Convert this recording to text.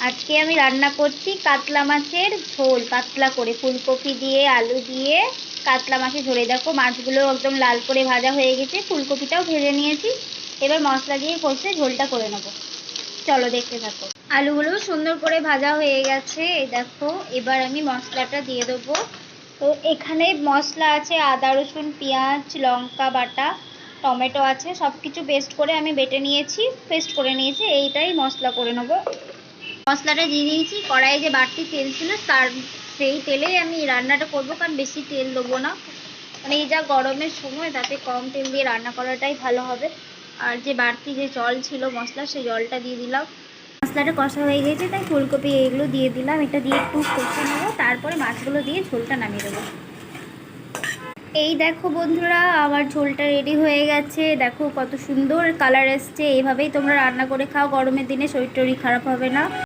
আজকে আমি রান্না করছি কাতলা মাছের ঝোল, পাতলা করে ফুলকপি দিয়ে আলু দিয়ে কাতলা মাছের ঝোলে। দেখো মাছগুলো একদম লাল করে ভাজা হয়ে গেছে, ফুলকপিটাও ভেজে নিয়েছি। এবার মশলা দিয়ে কষে ঝোলটা করে নেবো। চলো দেখতে থাকো। আলুগুলো সুন্দর করে ভাজা হয়ে গেছে, এই দেখো। এবার আমি মশলাটা দিয়ে দেবো। তো এখানে মশলা আছে আদা রসুন পেঁয়াজ লঙ্কা বাটা, টমেটো আছে, সব কিছু পেস্ট করে আমি বেটে নিয়েছি, পেস্ট করে নিয়েছি। এইটাই মশলা করে নেবো। মশলাটা দিয়ে দিয়েছি। কড়াইয়ে যে বাড়তি তেল ছিল সেই তেলেই আমি রান্নাটা করবো, কারণ বেশি তেল দেবো না। মানে এই যা গরমের সময়, তাতে কম তেল দিয়ে রান্না করাটাই ভালো হবে। আর যে বাড়তি যে জল ছিল মশলা, সেই জলটা দিয়ে দিলাম। মশলাটা কষা হয়ে গেছে, তাই ফুলকপি এগুলো দিয়ে দিলাম। এটা দিয়ে একটু কষে নেবো, তারপরে মাছগুলো দিয়ে ঝোলটা নামিয়ে দেবো। এই দেখো বন্ধুরা, আমার ঝোলটা রেডি হয়ে গেছে। দেখো কত সুন্দর কালার এসছে। এইভাবেই তোমরা রান্না করে খাও, গরমের দিনে শরীর টরীর খারাপ হবে না।